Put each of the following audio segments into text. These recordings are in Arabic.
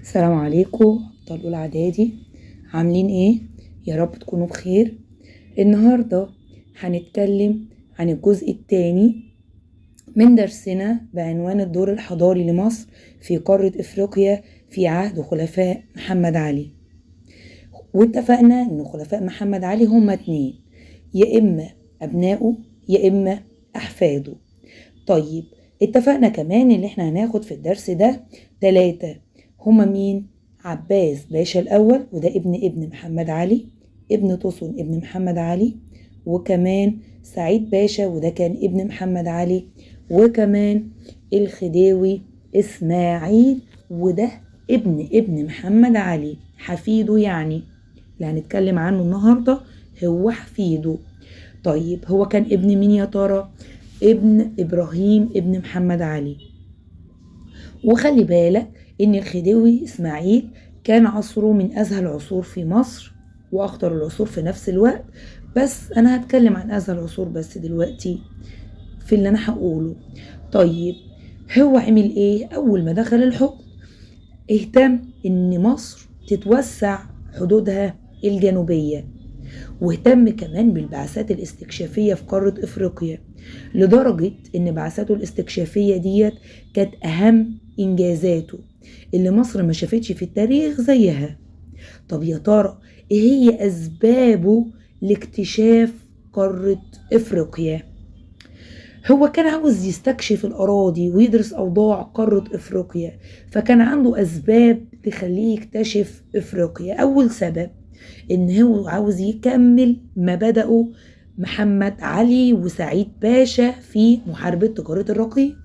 السلام عليكم ابطال اولى اعدادي، عاملين ايه؟ يا رب تكونوا بخير. النهارده هنتكلم عن الجزء الثاني من درسنا بعنوان الدور الحضاري لمصر في قارة افريقيا في عهد خلفاء محمد علي. واتفقنا ان خلفاء محمد علي هما 2، يا اما ابنائه يا اما احفاده. طيب اتفقنا كمان ان احنا هناخد في الدرس ده 3، هما مين؟ عباس باشا الاول وده ابن محمد علي، ابن طسن ابن محمد علي، وكمان سعيد باشا وده كان ابن محمد علي، وكمان الخديوي اسماعيل وده ابن محمد علي، حفيده يعني اللي هنتكلم عنه النهارده هو حفيده. طيب هو كان ابن مين يا ترى؟ ابن ابراهيم ابن محمد علي. وخلي بالك ان الخديوي اسماعيل كان عصره من ازهى العصور في مصر واخطر العصور في نفس الوقت، بس انا هتكلم عن ازهى العصور بس دلوقتي في اللي انا هقوله. طيب هو عمل ايه؟ اول ما دخل الحكم اهتم ان مصر تتوسع حدودها الجنوبية، واهتم كمان بالبعثات الاستكشافية في قارة افريقيا، لدرجة ان بعثاته الاستكشافية ديت كانت اهم انجازاته اللي مصر ما شافتش في التاريخ زيها. طب يا ترى ايه هي اسبابه لاكتشاف قارة افريقيا؟ هو كان عاوز يستكشف الأراضي ويدرس أوضاع قارة إفريقيا، فكان عنده أسباب تخليه يكتشف إفريقيا. أول سبب إن هو عاوز يكمل ما بدأه محمد علي وسعيد باشا في محاربة تجارة الرقيق.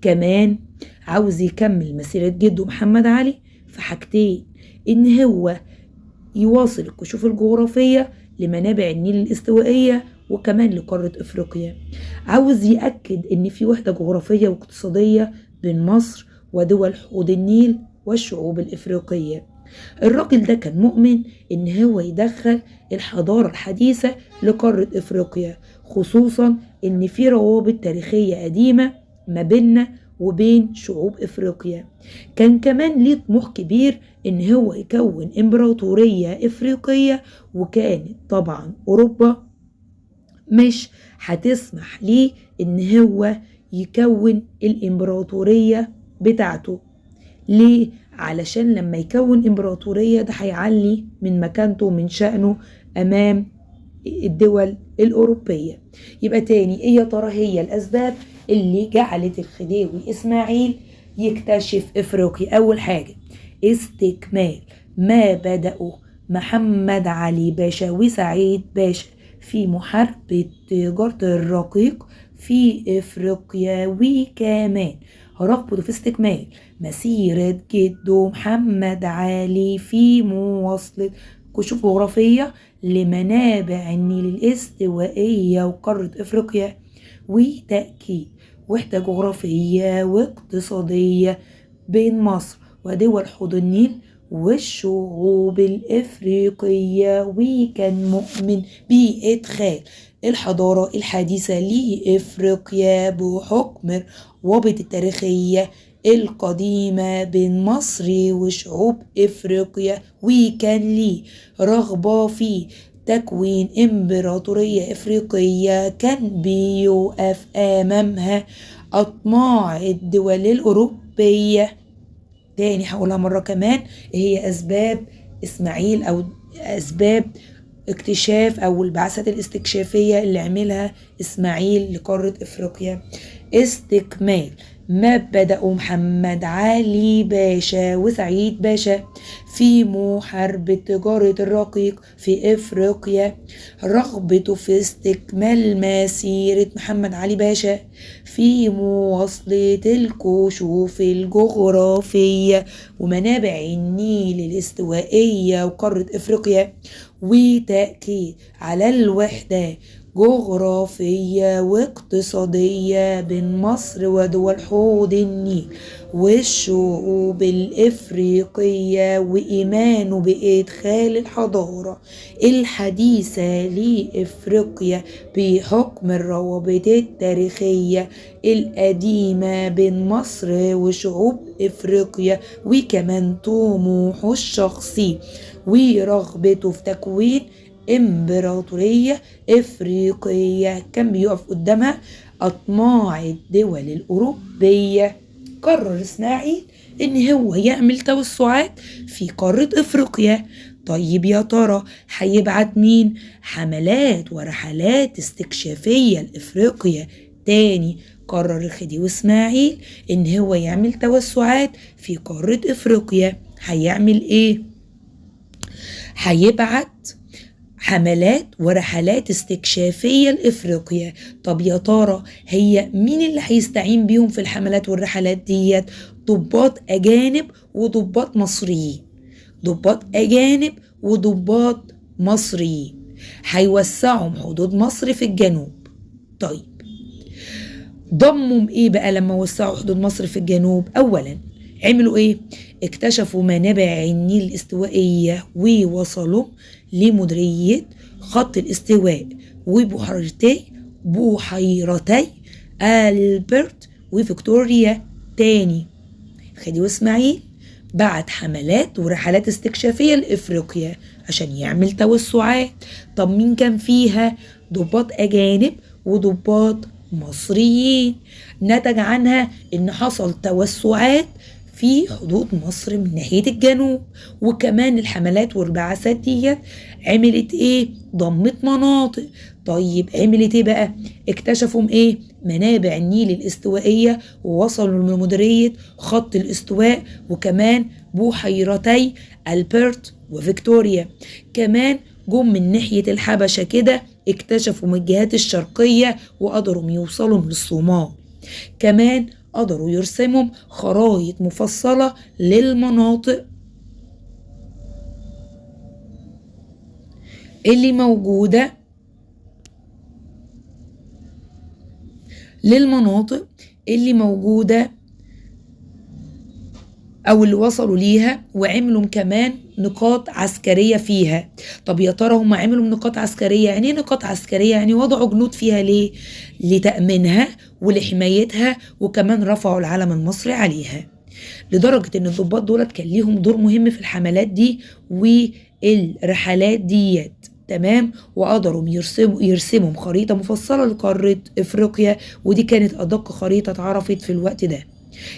كمان عاوز يكمل مسيرة جده محمد علي في حاجتين، إن هو يواصل الكشوف الجغرافية لمنابع النيل الاستوائية وكمان لقارة افريقيا. عاوز يأكد ان في وحدة جغرافية واقتصادية بين مصر ودول حوض النيل والشعوب الافريقية. الراجل ده كان مؤمن ان هو يدخل الحضارة الحديثة لقارة افريقيا، خصوصا ان في روابط تاريخية قديمة ما بيننا وبين شعوب افريقيا. كان كمان ليه طموح كبير ان هو يكون امبراطورية افريقية، وكانت طبعا اوروبا مش هتسمح ليه ان هو يكون الامبراطورية بتاعته. ليه؟ علشان لما يكون امبراطورية ده هيعلي من مكانته ومن شأنه امام الدول الأوروبية. يبقى تاني ايه يا ترى هي الأسباب اللي جعلت الخديوي إسماعيل يكتشف إفريقيا؟ أول حاجة استكمال ما بدأه محمد علي باشا وسعيد باشا في محاربة تجارة الرقيق في إفريقيا، وكمان رغبته في استكمال مسيرة جده محمد علي في مواصلة كشوف جغرافية لمنابع النيل الاستوائية وقارة افريقيا، وتأكيد وحدة جغرافية واقتصادية بين مصر ودول حوض النيل والشعوب الافريقية. وكان مؤمن بإدخال الحضارة الحديثة لإفريقيا بحكم الروابط التاريخية القديمة بين مصر وشعوب إفريقيا، وكان ليه رغبة في تكوين إمبراطورية إفريقية كان بيوقف أمامها أطماع الدول الأوروبية. تاني هقولها مرة كمان، هي أسباب إسماعيل أو أسباب اكتشاف أو البعثات الاستكشافية اللي عملها إسماعيل لقارة إفريقيا. استكمال ما بدأوا محمد علي باشا وسعيد باشا في محاربة تجارة الرقيق في إفريقيا، رغبته في استكمال مسيرة محمد علي باشا في مواصلة الكشوف الجغرافية ومنابع النيل الاستوائية وقارة إفريقيا، وتأكيد على الوحدة جغرافية واقتصادية بين مصر ودول حوض النيل والشعوب الإفريقية، وإيمانه بإدخال الحضارة الحديثة لإفريقيا بحكم الروابط التاريخية القديمة بين مصر وشعوب إفريقيا، وكمان طموحه الشخصي ورغبته في تكوين إمبراطورية إفريقية كان بيقف قدامها أطماع الدول الأوروبية. قرر إسماعيل إن هو يعمل توسعات في قارة إفريقيا. طيب يا ترى هيبعت مين؟ حملات ورحلات استكشافية لإفريقيا. تاني قرر الخديوي إسماعيل إن هو يعمل توسعات في قارة إفريقيا. هيعمل إيه؟ هيبعت حملات ورحلات استكشافية لإفريقيا. طب يا ترى هي مين اللي هيستعين بيهم في الحملات والرحلات ديت؟ ضباط أجانب وضباط مصريين. ضباط أجانب وضباط مصريين هيوسعوا حدود مصر في الجنوب. طيب ضموا ايه بقى لما وسعوا حدود مصر في الجنوب؟ اولا عملوا ايه؟ اكتشفوا منابع النيل الاستوائية ووصلوا لمديرية خط الاستواء بحيرتي ألبرت وفيكتوريا. تاني الخديوي اسماعيل بعت حملات ورحلات استكشافية لإفريقيا عشان يعمل توسعات. طب مين كان فيها؟ ضباط أجانب وضباط مصريين. نتج عنها إن حصل توسعات في حدود مصر من ناحية الجنوب. وكمان الحملات والبعثات ديت عملت ايه؟ ضمت مناطق. طيب عملت ايه بقى؟ اكتشفوا ايه؟ منابع النيل الاستوائية ووصلوا لمديرية خط الاستواء وكمان بحيرتي ألبرت وفيكتوريا. كمان جم من ناحية الحبشة كده اكتشفوا من الجهات الشرقية وقدروا يوصلوا للصومال. كمان قدروا يرسموا خرائط مفصلة للمناطق اللي موجودة أو اللي وصلوا ليها، وعملوا كمان نقاط عسكرية فيها. طب يا ترى هم عملوا نقاط عسكرية؟ يعني ايه نقاط عسكرية؟ يعني وضعوا جنود فيها ليه؟ لتأمينها ولحمايتها، وكمان رفعوا العلم المصري عليها. لدرجة ان الضباط دولت كان ليهم دور مهم في الحملات دي والرحلات ديت. تمام. وقدروا يرسموا خريطة مفصلة لقارة افريقيا، ودي كانت ادق خريطة اتعرفت في الوقت ده.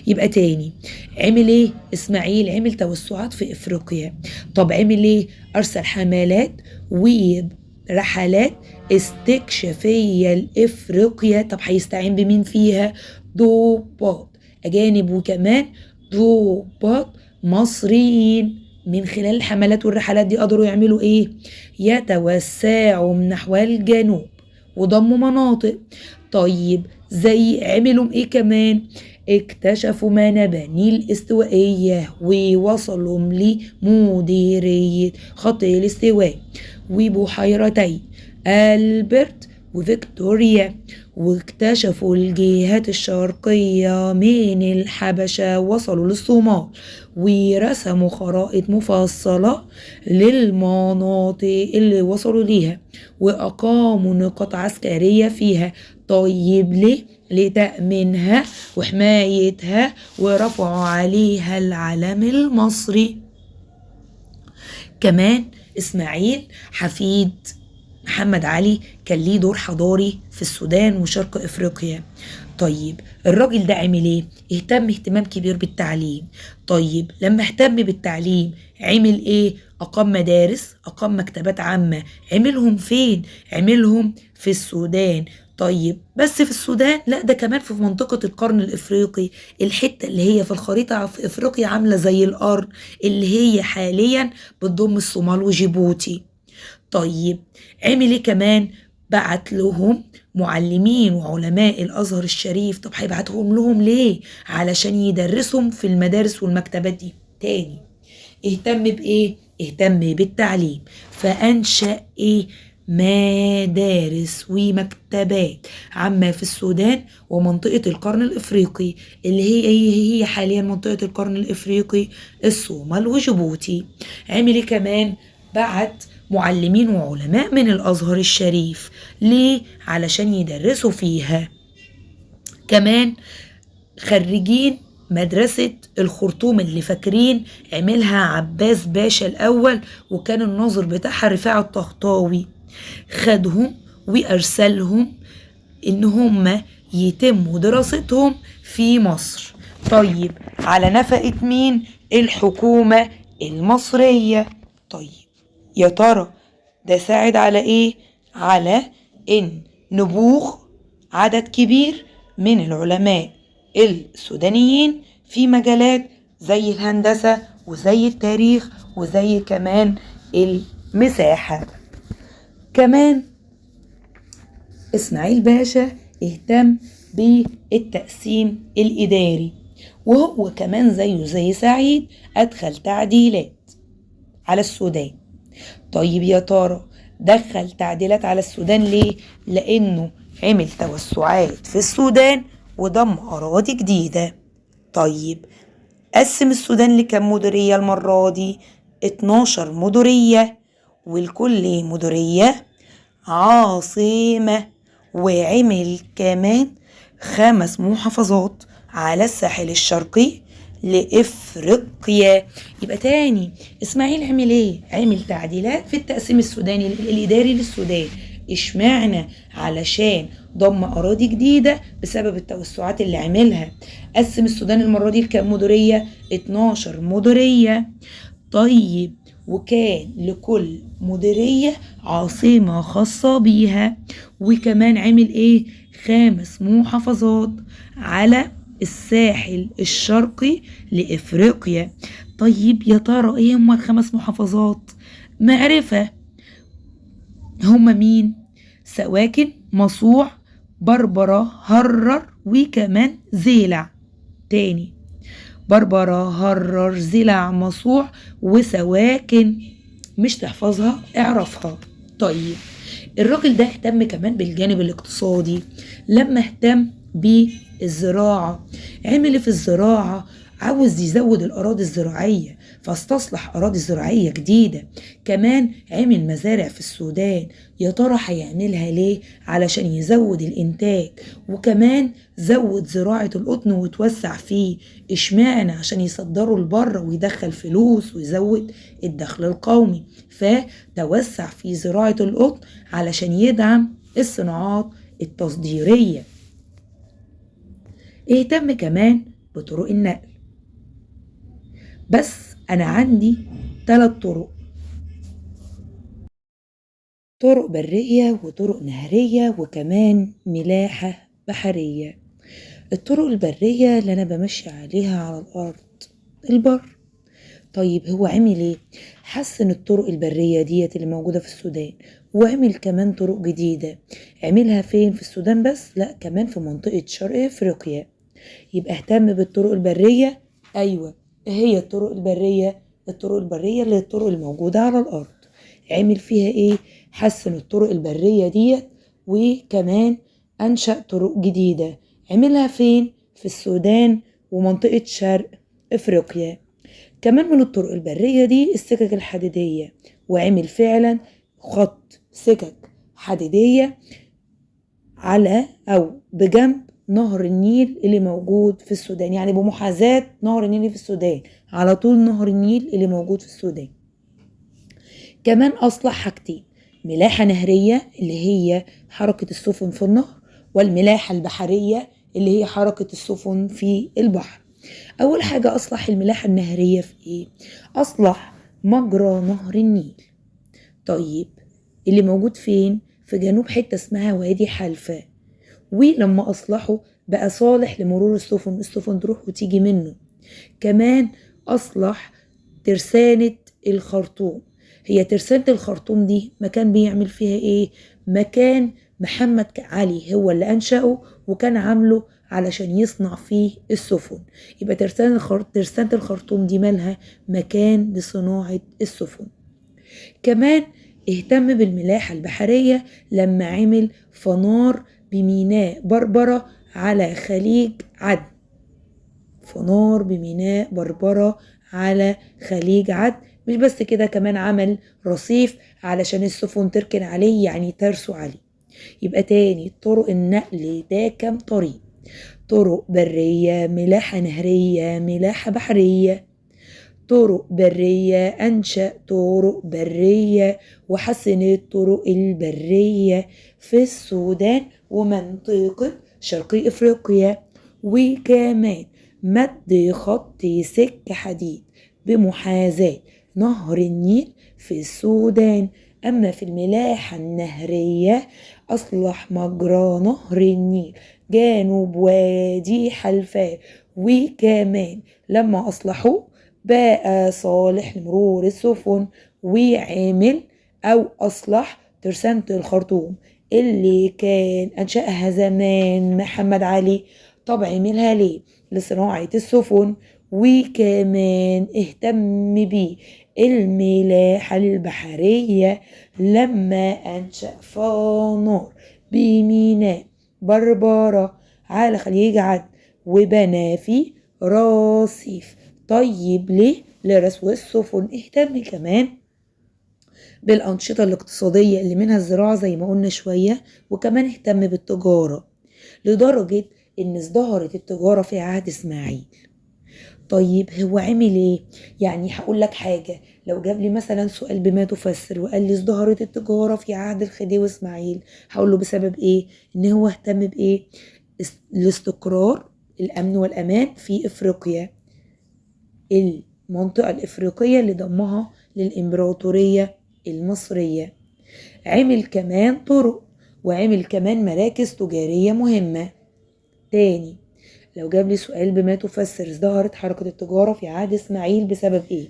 يبقى تاني عمل ايه اسماعيل؟ عمل توسعات في افريقيا. طب عمل ايه؟ ارسل حملات ورحلات استكشافية لافريقيا. طب هيستعين بمين فيها؟ ضباط اجانب وكمان ضباط مصريين. من خلال الحملات والرحلات دي قدروا يعملوا ايه؟ يتوسعوا من نحو الجنوب وضموا مناطق. طيب زي عملوا ايه كمان؟ اكتشفوا منابع النيل استوائية ووصلوا لمديرية خط الاستواء وبحيرتي ألبرت وفيكتوريا. واكتشفوا الجهات الشرقية من الحبشة وصلوا للصومال، ورسموا خرائط مفصلة للمناطق اللي وصلوا ليها، وأقاموا نقاط عسكرية فيها. طيب ليه؟ لتأمينها وحمايتها، ورفعوا عليها العلم المصري. كمان إسماعيل حفيد محمد علي كان ليه دور حضاري في السودان وشرق افريقيا. طيب الراجل ده عمل ايه؟ اهتمام كبير بالتعليم. طيب لما اهتم بالتعليم عمل ايه؟ اقام مدارس، اقام مكتبات عامة. عملهم فين؟ عملهم في السودان. طيب بس في السودان؟ لا، ده كمان في منطقة القرن الافريقي، الحتة اللي هي في الخريطة في افريقيا عاملة زي القرن، اللي هي حاليا بتضم الصومال وجيبوتي. طيب عمل ايه كمان؟ بعت لهم معلمين وعلماء الازهر الشريف. طب هيبعتهم لهم ليه؟ علشان يدرسهم في المدارس والمكتبات دي. تاني اهتم بايه؟ اهتم بالتعليم، فانشأ ايه؟ مدارس ومكتبات عامة في السودان ومنطقة القرن الإفريقي اللي هي حاليا منطقة القرن الإفريقي، الصومال وجيبوتي. عمل كمان بعت معلمين وعلماء من الأزهر الشريف. ليه؟ علشان يدرسوا فيها. كمان خريجين مدرسة الخرطوم اللي فاكرين عملها عباس باشا الأول، وكان الناظر بتاعها رفاعة الطهطاوي، خدهم وأرسلهم إن هم يتموا دراستهم في مصر. طيب على نفقة مين؟ الحكومة المصرية. طيب يا ترى ده ساعد على إيه؟ على إن نبوغ عدد كبير من العلماء السودانيين في مجالات زي الهندسة وزي التاريخ وزي كمان المساحة. كمان إسماعيل باشا اهتم بالتقسيم الإداري، وهو كمان زيه زي سعيد أدخل تعديلات على السودان. طيب يا ترى دخل تعديلات على السودان ليه؟ لأنه عمل توسعات في السودان وضم أراضي جديدة. طيب قسم السودان لكم مديرية المرة دي؟ 12 مديرية، والكل مديرية عاصمة. وعمل كمان 5 محافظات على الساحل الشرقي لإفريقيا. يبقى تاني إسماعيل عمل إيه؟ عمل تعديلات في التقسيم السوداني الإداري للسودان. إشمعنى؟ علشان ضم أراضي جديدة بسبب التوسعات اللي عملها. قسم السودان المرة دي لكام مديرية؟ 12 مديرية. طيب وكان لكل مديرية عاصمة خاصة بيها. وكمان عمل ايه؟ 5 محافظات على الساحل الشرقي لإفريقيا. طيب يا ترى ايه هما ال5 محافظات؟ معرفة، هما مين؟ سواكن، مصوع، بربرة، هرر، وكمان زيلع. تاني، بربرة، هرر، زلع، مصوع، وسواكن. مش تحفظها، اعرفها. طيب الراجل ده اهتم كمان بالجانب الاقتصادي لما اهتم بالزراعة. عمل في الزراعة، عاوز يزود الأراضي الزراعية فاستصلح أراضي زراعية جديدة. كمان عمل مزارع في السودان. يا ترى هيعملها ليه؟ علشان يزود الإنتاج. وكمان زود زراعة القطن وتوسع فيه. اشمعنى؟ عشان يصدروا لبره ويدخل فلوس ويزود الدخل القومي. فتوسع في زراعة القطن علشان يدعم الصناعات التصديرية. اهتم كمان بطرق النقل. بس أنا عندي 3 طرق: طرق برية وطرق نهرية وكمان ملاحة بحرية. الطرق البرية اللي أنا بمشي عليها على الأرض، البر. طيب هو عمل ايه؟ حسن الطرق البرية ديت اللي موجودة في السودان، وعمل كمان طرق جديدة. عملها فين؟ في السودان بس؟ لا، كمان في منطقة شرق افريقيا. يبقى اهتم بالطرق البرية. ايوه، هي الطرق البرية. الطرق البرية اللي هي الطرق الموجودة على الارض. عمل فيها ايه؟ حسن الطرق البرية ديت، وكمان انشأ طرق جديدة. عملها فين؟ في السودان ومنطقة شرق افريقيا. كمان من الطرق البرية دي السكك الحديدية، وعمل فعلا خط سكك حديدية على أو بجنب نهر النيل اللي موجود في السودان، يعني بمحاذاة نهر النيل اللي في السودان، على طول نهر النيل اللي موجود في السودان. كمان أصلح حاجتين: ملاحة نهرية اللي هي حركة السفن في النهر، والملاحة البحرية اللي هي حركة السفن في البحر. أول حاجة أصلح الملاحة النهرية في إيه؟ أصلح مجرى نهر النيل. طيب اللي موجود فين؟ في جنوب حتة اسمها وادي حلفا. ولما أصلحه بقى صالح لمرور السفن تروح وتيجي منه. كمان أصلح ترسانة الخرطوم. هي ترسانة الخرطوم دي مكان بيعمل فيها إيه؟ مكان محمد علي هو اللي أنشأه وكان عامله علشان يصنع فيه السفن. يبقى ترسانة الخرطوم دي مالها؟ مكان لصناعة السفن. كمان اهتم بالملاحة البحرية لما عمل فنار بميناء بربرة على خليج عدن. فنار بميناء بربرة على خليج عدن. مش بس كده، كمان عمل رصيف علشان السفن تركن عليه، يعني ترسو عليه. يبقى تاني، طرق النقل ده كام طريق؟ طرق برية، ملاحة نهرية، ملاحة بحرية. طرق برية، أنشأ طرق برية وحسن الطرق البرية في السودان ومنطقة شرقي إفريقيا. وكمان مد خط سكة حديد بمحاذاة نهر النيل في السودان. أما في الملاحة النهرية أصلح مجرى نهر النيل جانب وادي حلفاء. وكمان لما أصلحوه بقى صالح لمرور السفن. وعمل أو أصلح ترسانة الخرطوم اللي كان أنشأها زمان محمد علي. طب عملها ليه؟ لصناعة السفن. وكمان اهتم بيه الملاحة البحرية لما أنشأ فنار بميناء بربرة على خليج عدن وبنى فيه رصيف. طيب ليه؟ لرسو السفن. اهتم كمان بالأنشطة الاقتصادية اللي منها الزراعة زي ما قلنا شوية، وكمان اهتم بالتجارة لدرجة ان ازدهرت التجارة في عهد اسماعيل. طيب هو عمل ايه؟ يعني هقول لك حاجة، لو جاب لي مثلا سؤال بما تفسر وقال لي ازدهرت التجارة في عهد الخديوي اسماعيل، هقول له بسبب ايه؟ ان هو اهتم بايه؟ الاستقرار، الامن والامان في افريقيا، المنطقة الافريقية اللي ضمها للامبراطورية المصرية. عمل كمان طرق وعمل كمان مراكز تجارية مهمة. تاني، لو جاب لي سؤال بما تفسر ازدهرت حركة التجارة في عهد اسماعيل بسبب ايه؟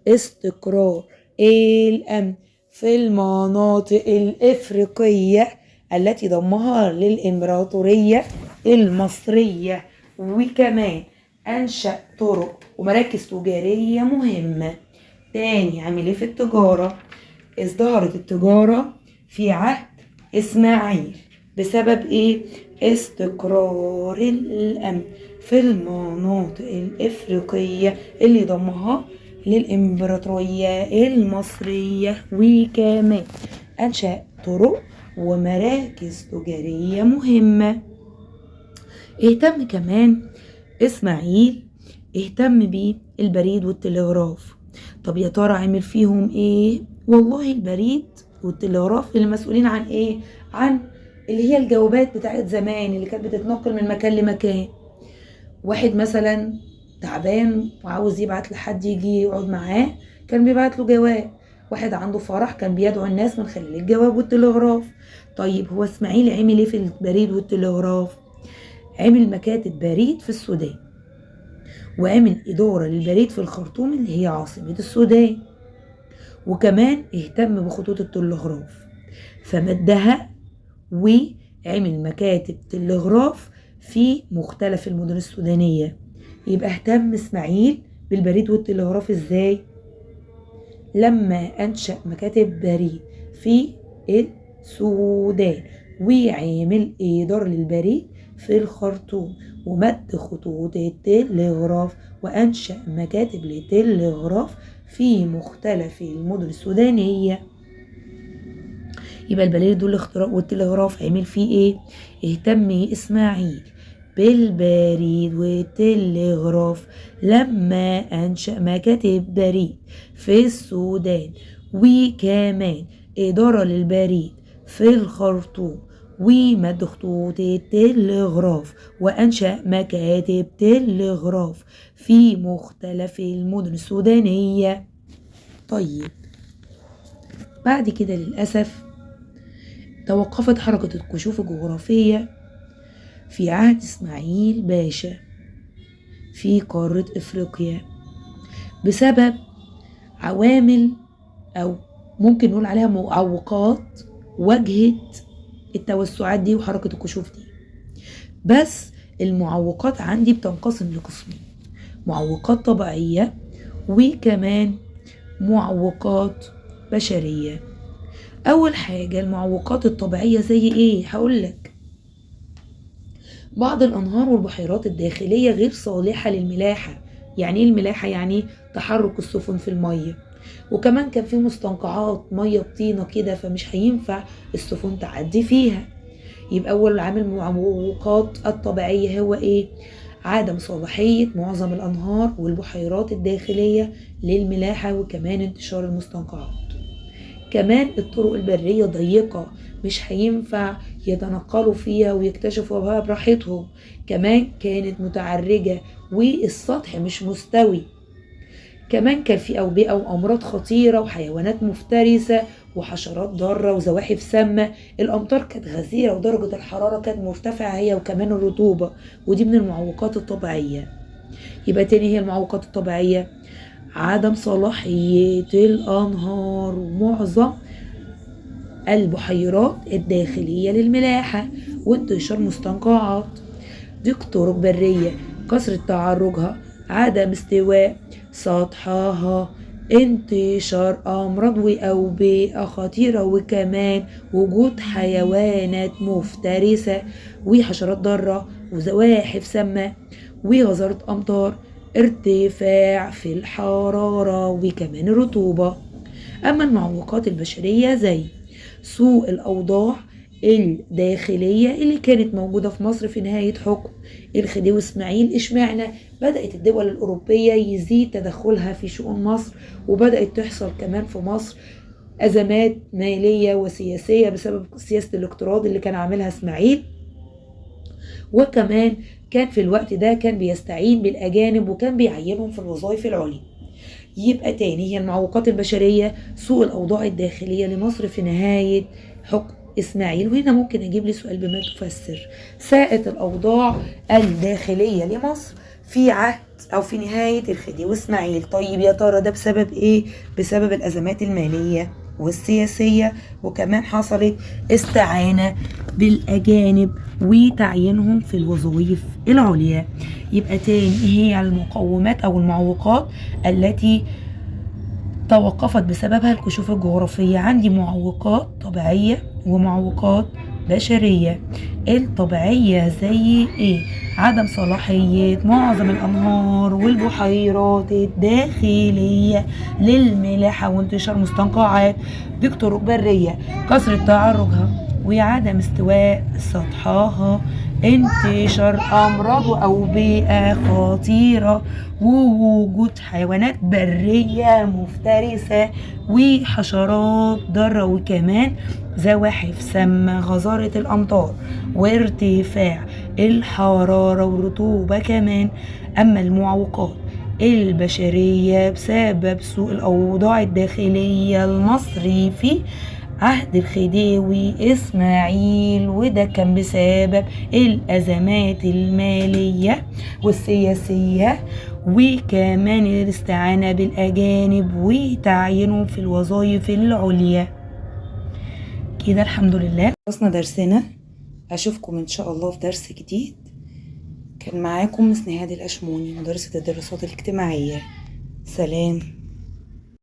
استقرار الامن في المناطق الافريقية التي ضمها للامبراطورية المصرية. وكمان انشأ طرق ومراكز تجارية مهمة. تاني، عمل ايه في التجارة؟ ازدهرت التجارة في عهد اسماعيل بسبب ايه؟ استقرار الامن في المناطق الافريقية اللي ضمها للامبراطورية المصرية. وكمان انشأ طرق ومراكز تجارية مهمة. اهتم كمان اسماعيل، اهتم بالبريد والتلغراف. طب يا ترى عمل فيهم ايه؟ والله البريد والتلغراف اللي مسؤولين عن ايه؟ عن اللي هي الجوابات بتاعت زمان اللي كانت بتتنقل من مكان لمكان. واحد مثلا تعبان وعاوز يبعت لحد يجي يقعد معاه، كان بيبعت له جواب. واحد عنده فرح كان بيدعو الناس من خلال الجواب والتلغراف. طيب هو اسماعيل عمل ايه في البريد والتلغراف؟ عمل مكاتب بريد في السودان، وعمل إدارة للبريد في الخرطوم اللي هي عاصمة السودان. وكمان اهتم بخطوط التلغراف فمدها، وعمل مكاتب تلغراف في مختلف المدن السودانية. يبقى اهتم اسماعيل بالبريد والتلغراف ازاي؟ لما أنشأ مكاتب بريد في السودان وعمل إدارة للبريد في الخرطوم ومد خطوط التلغراف وأنشأ مكاتب للتلغراف في مختلف المدن السودانية. يبقى البريد والتلغراف عمل فيه ايه؟ اهتم اسماعيل بالبريد والتلغراف لما أنشأ مكاتب بريد في السودان، وكمان إدارة للبريد في الخرطوم ومد خطوط التلغراف وأنشأ مكاتب تلغراف في مختلف المدن السودانية. طيب بعد كده للأسف توقفت حركة الكشوف الجغرافية في عهد اسماعيل باشا في قارة افريقيا بسبب عوامل او ممكن نقول عليها معوقات واجهت التوسعات دي وحركة الكشوف دي. بس المعوقات عندي بتنقسم لقسمين: معوقات طبيعية وكمان معوقات بشرية. أول حاجة المعوقات الطبيعية زي إيه؟ هقولك بعض الأنهار والبحيرات الداخلية غير صالحة للملاحة. يعني إيه الملاحة؟ يعني تحرك السفن في المية. وكمان كان في مستنقعات مية بطينة كده، فمش هينفع السفن تعدي فيها. يبقى أول عامل المعوقات الطبيعية هو إيه؟ عدم صلاحية معظم الأنهار والبحيرات الداخلية للملاحة، وكمان انتشار المستنقعات. كمان الطرق البرية ضيقة، مش هينفع يتنقلوا فيها ويكتشفوا بها براحتهم. كمان كانت متعرجة والسطح مش مستوي. كمان كان في أوبئة وأمراض خطيرة وحيوانات مفترسة وحشرات ضارة وزواحف سامة. الأمطار كانت غزيرة ودرجة الحرارة كانت مرتفعة هي، وكمان الرطوبة، ودي من المعوقات الطبيعية. يبقى تاني هي المعوقات الطبيعية عدم صلاحية الأنهار ومعظم البحيرات الداخلية للملاحة، وانتشار مستنقعات. ضيق طرق برية، كثرة تعرجها، عدم استواء سطحها، انتشار أمراض وأوبئة خطيرة، وكمان وجود حيوانات مفترسة وحشرات ضارة وزواحف سامة وغزارة أمطار، ارتفاع في الحرارة، وكمان الرطوبة. أما المعوقات البشرية زي سوء الأوضاع الداخلية اللي كانت موجودة في مصر في نهاية حكم الخديوي إسماعيل. اشمعنى بدأت الدول الأوروبية يزيد تدخلها في شؤون مصر، وبدأت تحصل كمان في مصر أزمات مالية وسياسية بسبب سياسة الاقتراض اللي كان عاملها إسماعيل. وكمان كان في الوقت ده كان بيستعين بالأجانب وكان بيعينهم في الوظائف العليا. يبقى تاني هي المعوقات البشرية سوء الأوضاع الداخلية لمصر في نهاية حكم إسماعيل. وهنا ممكن أجيب لي سؤال بما تفسر ساءت الأوضاع الداخلية لمصر في عهد أو في نهاية الخديوي إسماعيل. طيب يا ترى ده بسبب إيه؟ بسبب الأزمات المالية والسياسية، وكمان حصلت استعانة بالأجانب وتعيينهم في الوظائف العليا. يبقى تاني هي المقومات أو المعوقات التي توقفت بسببها الكشوف الجغرافية. عندي معوقات طبيعية ومعوقات بشرية. الطبيعية زي ايه؟ عدم صلاحية معظم الأنهار والبحيرات الداخلية للملاحة وانتشار مستنقعات. ضيق طرق برية، كثرة تعرجها وعدم استواء سطحها، انتشار أمراض وأوبئة خطيرة، ووجود حيوانات برية مفترسة وحشرات ضارة، وكمان زواحف سامة، غزارة الأمطار، وارتفاع الحرارة والرطوبة كمان. أما المعوقات البشرية بسبب سوء الأوضاع الداخلية المصري في عهد الخديوي إسماعيل، وده كان بسبب الأزمات المالية والسياسية، وكمان الاستعانة بالأجانب وتعيينهم في الوظائف العليا. كده الحمد لله خلصنا درسنا. أشوفكم إن شاء الله في درس جديد. كان معاكم مس نهاد الأشموني، مدرسة الدراسات الاجتماعية. سلام.